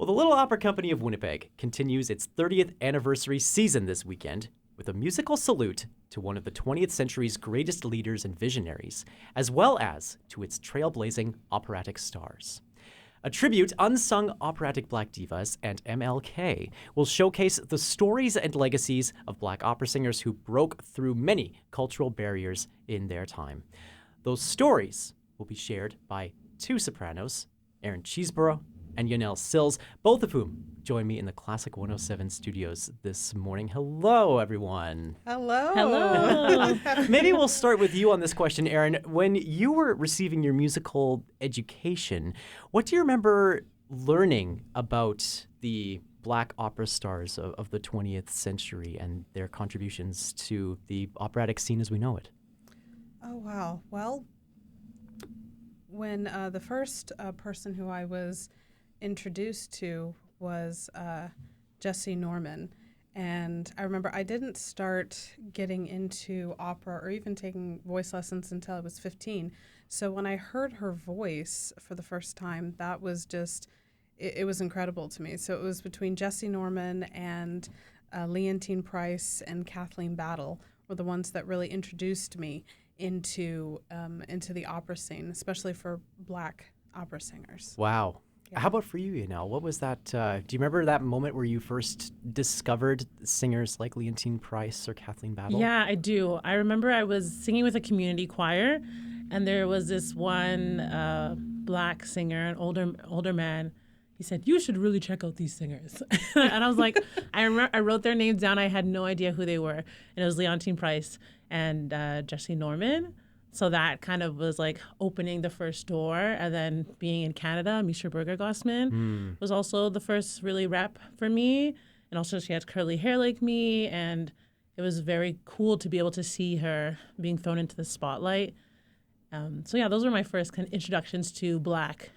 Well, the Little Opera Company of Winnipeg continues its 30th anniversary season this weekend with a musical salute to one of the 20th century's greatest leaders and visionaries, as well as to its trailblazing operatic stars. A tribute, Unsung Operatic Black Divas and MLK will showcase the stories and legacies of Black opera singers who broke through many cultural barriers in their time. Those stories will be shared by two Sopranos, Erin Cheeseborough and Jonelle Sills, both of whom join me in the Classic 107 studios this morning. Hello, everyone. Hello. Hello. Maybe we'll start with you on this question, Erin. When you were receiving your musical education, what do you remember learning about the Black opera stars of the 20th century and their contributions to the operatic scene as we know it? Oh, wow. Well, when the first person who I was introduced to was Jesse Norman. And I remember I didn't start getting into opera or even taking voice lessons until I was 15. So when I heard her voice for the first time, that was just, it was incredible to me. So it was between Jesse Norman and Leontine Price and Kathleen Battle were the ones that really introduced me into the opera scene, especially for Black opera singers. Wow. Yeah. How about for you, Jonelle? What was that? Do you remember that moment where you first discovered singers like Leontine Price or Kathleen Battle? Yeah, I do. I remember I was singing with a community choir, and there was this one Black singer, an older man. He said, "You should really check out these singers." And I was like, I wrote their names down. I had no idea who they were. And it was Leontine Price and Jesse Norman. So that kind of was like opening the first door. And then being in Canada, Misha Berger-Gossman was also the first really rep for me. And also she had curly hair like me. And it was very cool to be able to see her being thrown into the spotlight. So yeah, those were my first kind of introductions to Black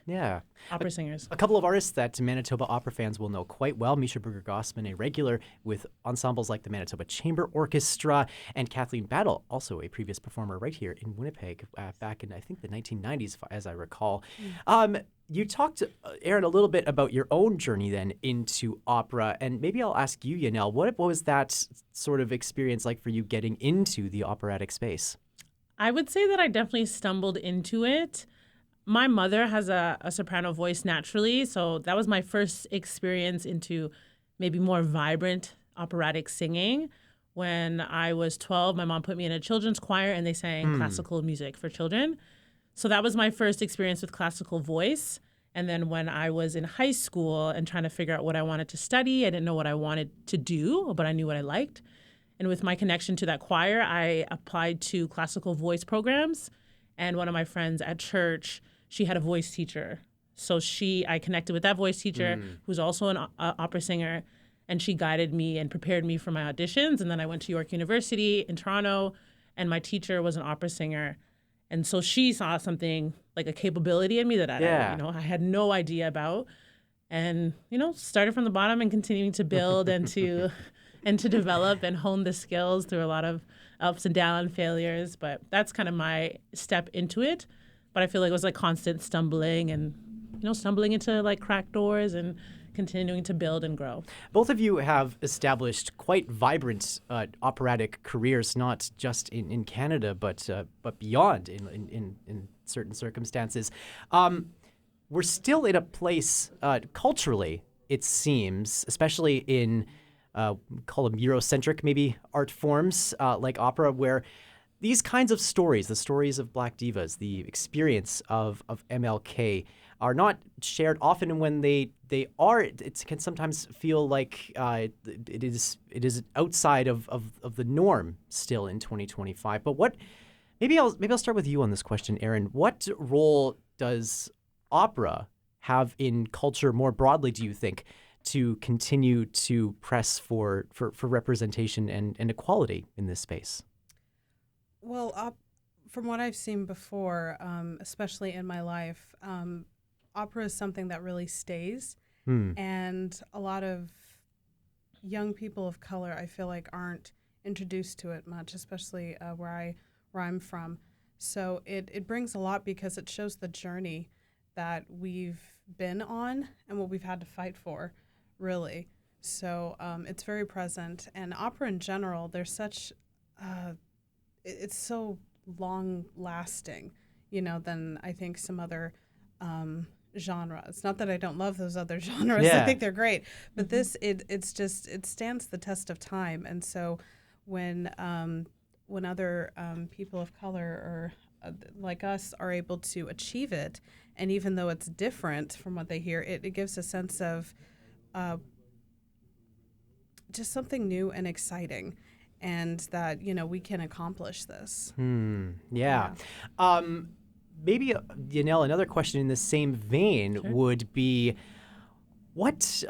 opera singers. A couple of artists that Manitoba opera fans will know quite well. Misha Berger-Gossman, a regular with ensembles like the Manitoba Chamber Orchestra, and Kathleen Battle, also a previous performer right here in Winnipeg back in, I think, the 1990s, as I recall. You talked, Erin, a little bit about your own journey then into opera, and maybe I'll ask you, Jonelle, what was that sort of experience like for you getting into the operatic space? I would say that I definitely stumbled into it. My mother has a soprano voice naturally, so that was my first experience into maybe more vibrant operatic singing. When I was 12, my mom put me in a children's choir and they sang classical music for children. So that was my first experience with classical voice. And then when I was in high school and trying to figure out what I wanted to study, I didn't know what I wanted to do, but I knew what I liked. And with my connection to that choir, I applied to classical voice programs. And one of my friends at church, she had a voice teacher. So I connected with that voice teacher, who's also an opera singer, and she guided me and prepared me for my auditions. And then I went to York University in Toronto, and my teacher was an opera singer. And so she saw something like a capability in me that I had no idea about. And, started from the bottom and continuing to build and to develop and hone the skills through a lot of ups and downs and failures. But that's kind of my step into it. But I feel like it was like constant stumbling and, stumbling into like cracked doors and continuing to build and grow. Both of you have established quite vibrant operatic careers, not just in Canada, but beyond in certain circumstances. We're still in a place culturally, it seems, especially in call them Eurocentric maybe art forms like opera, where these kinds of stories, the stories of Black divas, the experience of MLK, are not shared often. And when they are, it can sometimes feel like it is outside of the norm still in 2025. But maybe I'll start with you on this question, Erin. What role does opera have in culture more broadly, do you think, to continue to press for representation and equality in this space? Well, from what I've seen before, especially in my life, opera is something that really stays. And a lot of young people of color, I feel like, aren't introduced to it much, especially where I'm from. So it brings a lot because it shows the journey that we've been on and what we've had to fight for, really. So it's very present. And opera in general, there's such, it's so long lasting, than I think some other genres. Not that I don't love those other genres. Yeah. I think they're great. But this, it stands the test of time. And so when other people of color or like us are able to achieve it, and even though it's different from what they hear, it gives a sense of just something new and exciting, and that we can accomplish this. Yeah. Maybe Jonelle, another question in the same vein would be, what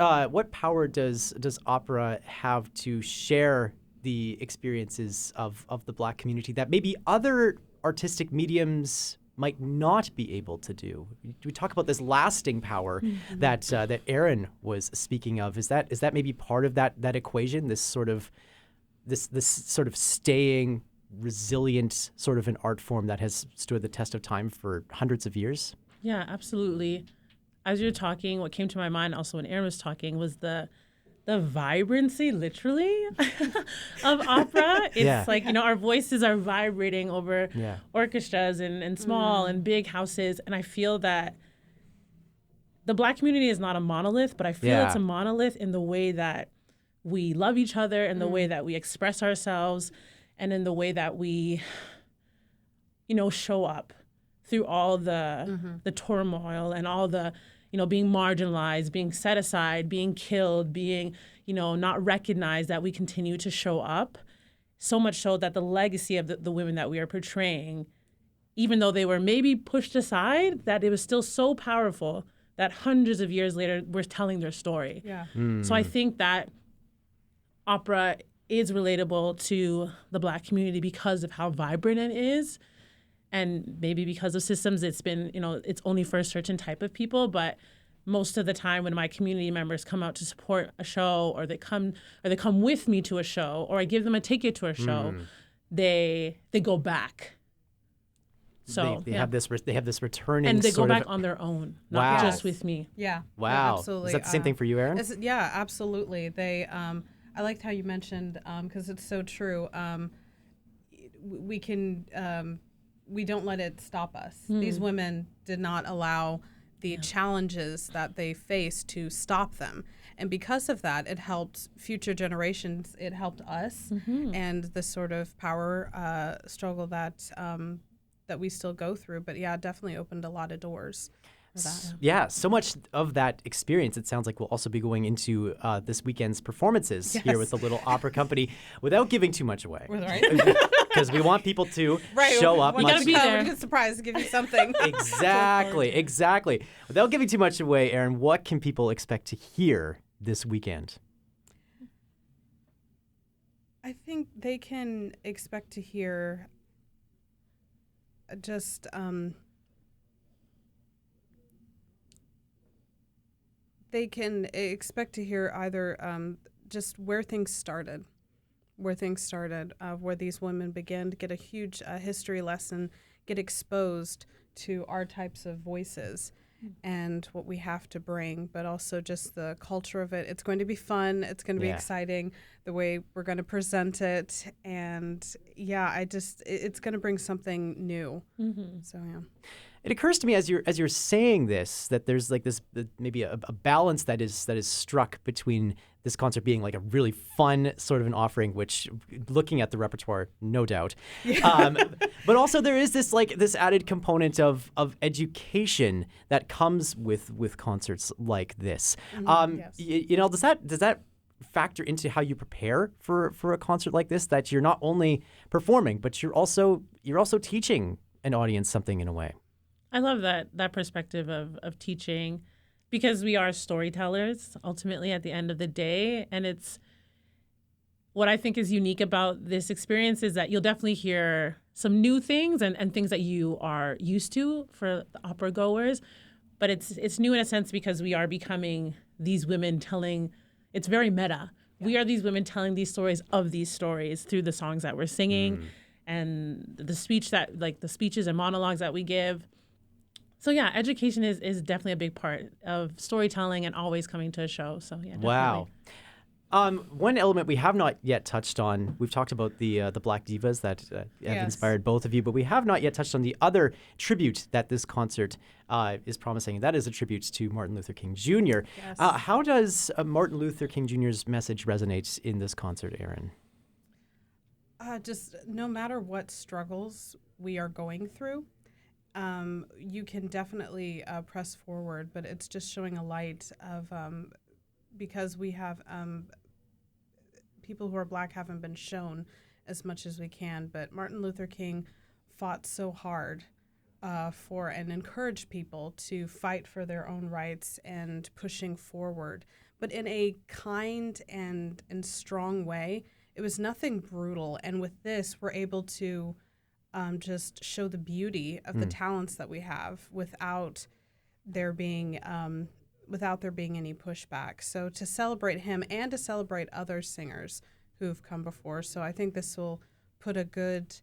power does opera have to share the experiences of the Black community that maybe other artistic mediums might not be able to do? We talk about this lasting power that Erin was speaking of. Is that maybe part of that equation? This sort of staying resilient sort of an art form that has stood the test of time for hundreds of years? Yeah, absolutely. As you're talking, what came to my mind also when Erin was talking was the vibrancy, literally, of opera. It's like, our voices are vibrating over orchestras and small and big houses. And I feel that the Black community is not a monolith, but I feel it's a monolith in the way that we love each other, in the way that we express ourselves, and in the way that we, show up through all the turmoil and all the, being marginalized, being set aside, being killed, being, not recognized, that we continue to show up. So much so that the legacy of the women that we are portraying, even though they were maybe pushed aside, that it was still so powerful that hundreds of years later, we're telling their story. Yeah. So I think that opera is relatable to the Black community because of how vibrant it is. And maybe because of systems, it's been, it's only for a certain type of people. But most of the time when my community members come out to support a show, or they come with me to a show, or I give them a ticket to a show, they go back. So they have this returning, and they go back on their own, not just with me. Yeah. Wow. Yeah, absolutely. Is that the same thing for you, Erin? Yeah, absolutely. They, I liked how you mentioned, because it's so true. We can, we don't let it stop us. These women did not allow the challenges that they faced to stop them. And because of that, it helped future generations. It helped us, and the sort of power struggle that that we still go through. But yeah, it definitely opened a lot of doors for that. Yeah, so much of that experience, it sounds like, will also be going into this weekend's performances here with the Little Opera Company, without giving too much away. Right. Because we want people to show up. We gotta be there. Get surprised, give you something. Exactly. Without giving too much away, Erin, what can people expect to hear this weekend? I think they can expect to hear just they can expect to hear either just where things started, where these women began to get a huge history lesson, get exposed to our types of voices and what we have to bring, but also just the culture of it. It's going to be fun. It's going to be exciting, the way we're going to present it. And it's going to bring something new. So, yeah. It occurs to me as you're saying this that there's like this maybe a balance that is struck between this concert being like a really fun sort of an offering, which, looking at the repertoire, no doubt, but also there is this added component of education that comes with concerts like this. Yes. Does that factor into how you prepare for a concert like this? That you're not only performing, but you're also teaching an audience something in a way. I love that perspective of teaching, because we are storytellers ultimately at the end of the day. And it's what I think is unique about this experience is that you'll definitely hear some new things and things that you are used to for the opera goers. But it's new in a sense because we are becoming these women telling, it's very meta. Yeah. We are these women telling these stories of these stories through the songs that we're singing and the speeches and monologues that we give. So yeah, education is definitely a big part of storytelling and always coming to a show. So yeah, definitely. Wow. One element we have not yet touched on, we've talked about the Black Divas that have Yes. inspired both of you, but we have not yet touched on the other tribute that this concert is promising. That is a tribute to Martin Luther King Jr. Yes. How does Martin Luther King Jr.'s message resonate in this concert, Erin? Just no matter what struggles we are going through, you can definitely press forward, but it's just showing a light of, because we have people who are Black haven't been shown as much as we can, but Martin Luther King fought so hard for and encouraged people to fight for their own rights and pushing forward, but in a kind and strong way. It was nothing brutal, and with this, we're able to just show the beauty of the talents that we have without there being any pushback. So to celebrate him and to celebrate other singers who've come before. So I think this will put a good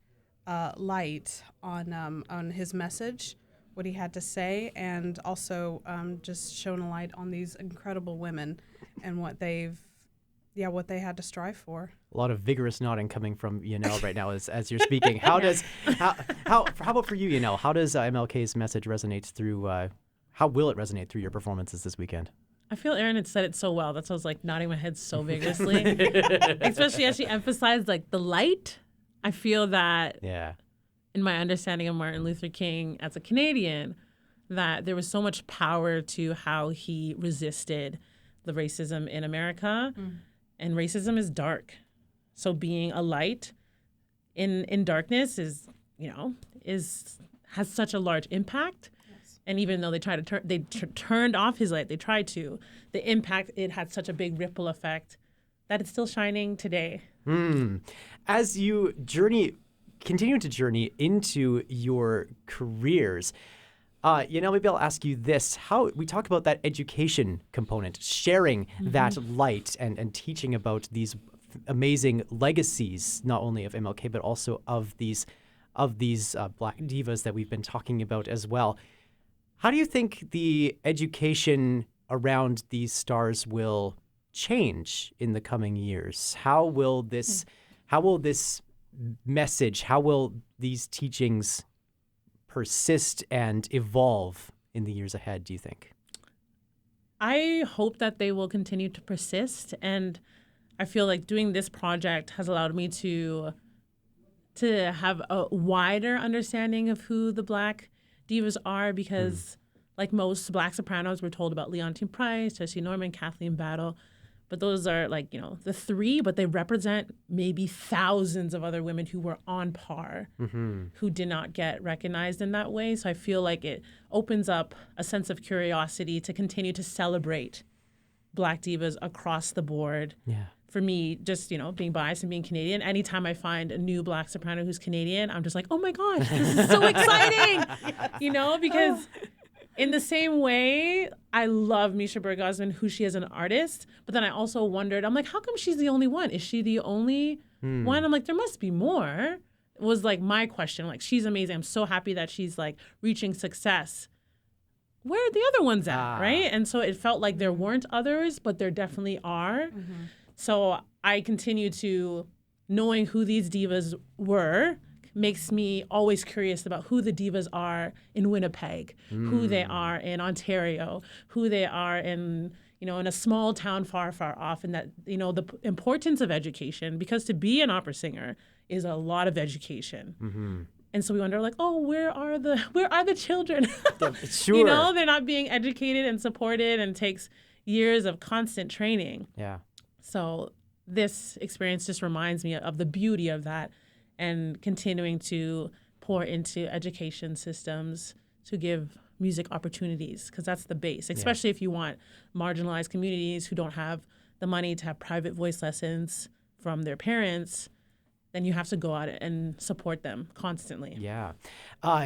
light on his message, what he had to say, and also just shone a light on these incredible women and what they had to strive for. A lot of vigorous nodding coming from Jonelle right now as you're speaking. How about for you, Jonelle? How does MLK's message resonate through? How will it resonate through your performances this weekend? I feel Erin had said it so well. That's why I was like nodding my head so vigorously, especially as she emphasized like the light. I feel that in my understanding of Martin Luther King as a Canadian, that there was so much power to how he resisted the racism in America. And racism is dark. So being a light in darkness has such a large impact. Yes. And even though they tried to turned off his light, the impact, it had such a big ripple effect that it's still shining today. As you continue to journey into your careers, maybe I'll ask you this. How we talk about that education component, sharing that light and teaching about these amazing legacies, not only of MLK, but also of these Black divas that we've been talking about as well. How do you think the education around these stars will change in the coming years? How will this message, how will these teachings persist and evolve in the years ahead, do you think? I hope that they will continue to persist, and I feel like doing this project has allowed me to have a wider understanding of who the Black divas are, because like most Black sopranos, we're told about Leontine Price, Jessie Norman, Kathleen Battle, but those are the three, but they represent maybe thousands of other women who were on par, who did not get recognized in that way. So I feel like it opens up a sense of curiosity to continue to celebrate Black divas across the board. Yeah. For me, just, being biased and being Canadian, anytime I find a new Black soprano who's Canadian, I'm just like, oh my gosh, this is so exciting, because in the same way, I love Misha Bergosman, who she is an artist, but then I also wondered, I'm like, how come she's the only one? Is she the only one? I'm like, there must be more. It was like my question. Like, she's amazing. I'm so happy that she's like reaching success. Where are the other ones at, right? And so it felt like there weren't others, but there definitely are. So I continue to, knowing who these divas were, makes me always curious about who the divas are in Winnipeg, who they are in Ontario, who they are in, in a small town far, far off, and that, the importance of education, because to be an opera singer is a lot of education. And so we wonder, like, oh, where are the children? Sure. They're not being educated and supported, and takes years of constant training. Yeah. So this experience just reminds me of the beauty of that, and continuing to pour into education systems to give music opportunities, because that's the base, especially if you want marginalized communities who don't have the money to have private voice lessons from their parents. Then you have to go out and support them constantly. Yeah.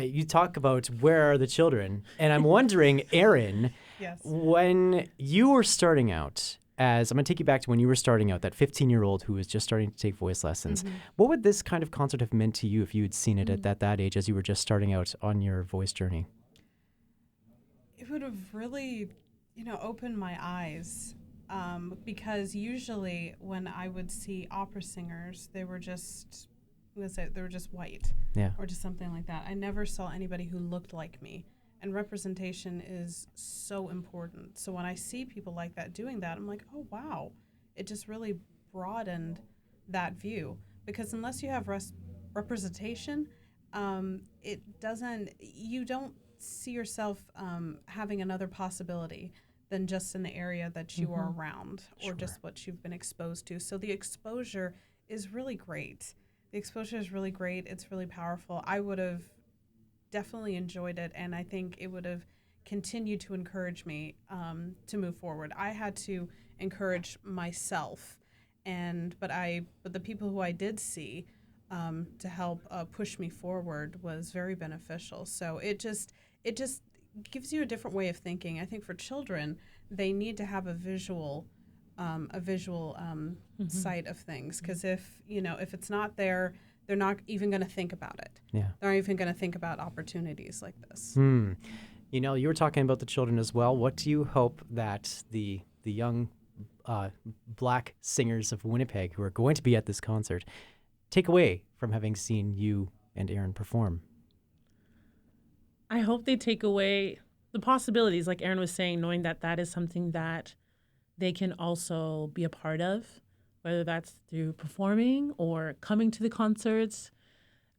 You talk about where are the children, and I'm wondering, Erin, Yes. when you were starting out, I'm going to take you back to when you were starting out, that 15-year-old who was just starting to take voice lessons. What would this kind of concert have meant to you if you had seen it at that age, as you were just starting out on your voice journey? it would have really, opened my eyes. Because usually when I would see opera singers, they were just, they were just white, Yeah. or just something like that. I never saw anybody who looked like me, and representation is so important. So when I see people like that doing that, I'm like, oh wow, it just really broadened that view. Because unless you have representation, you don't see yourself having another possibility than just in the area that you are around, or just what you've been exposed to. So the exposure is really great. The exposure is really great. It's really powerful. I would have definitely enjoyed it, and I think it would have continued to encourage me to move forward. I had to encourage myself, but the people who I did see to help push me forward was very beneficial. So it just gives you a different way of thinking. I think for children, they need to have a visual sight of things, because if it's not there, they're not even going to think about it. Yeah. They're not even going to think about opportunities like this. You were talking about the children as well. What do you hope that the young Black singers of Winnipeg who are going to be at this concert take away from having seen you and Erin perform? I hope they take away the possibilities, like Erin was saying, knowing that that is something that they can also be a part of, whether that's through performing or coming to the concerts,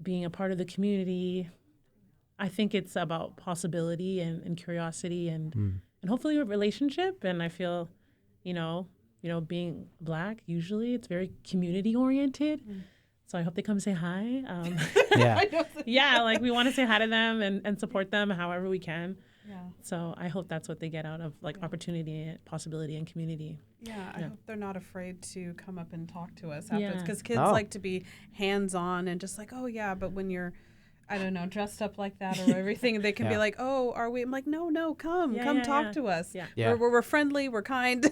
being a part of the community. I think it's about possibility and curiosity and hopefully a relationship. And I feel, being Black, usually it's very community oriented. So I hope they come say hi. We want to say hi to them and support them however we can. Yeah. So I hope that's what they get out of opportunity, possibility, and community. Yeah, I hope they're not afraid to come up and talk to us afterwards, because kids like to be hands-on and just like, oh yeah, but when you're, I don't know, dressed up like that or everything, they can be like, oh, are we? I'm like, no, come talk to us. Yeah. We're friendly, we're kind,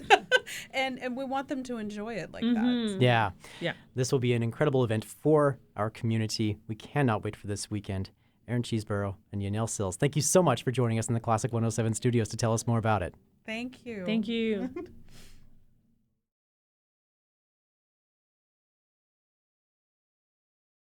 and we want them to enjoy it like that. Yeah. Yeah. This will be an incredible event for our community. We cannot wait for this weekend. Erin Cheeseborough and Jonelle Sills, thank you so much for joining us in the Classic 107 studios to tell us more about it. Thank you. Thank you.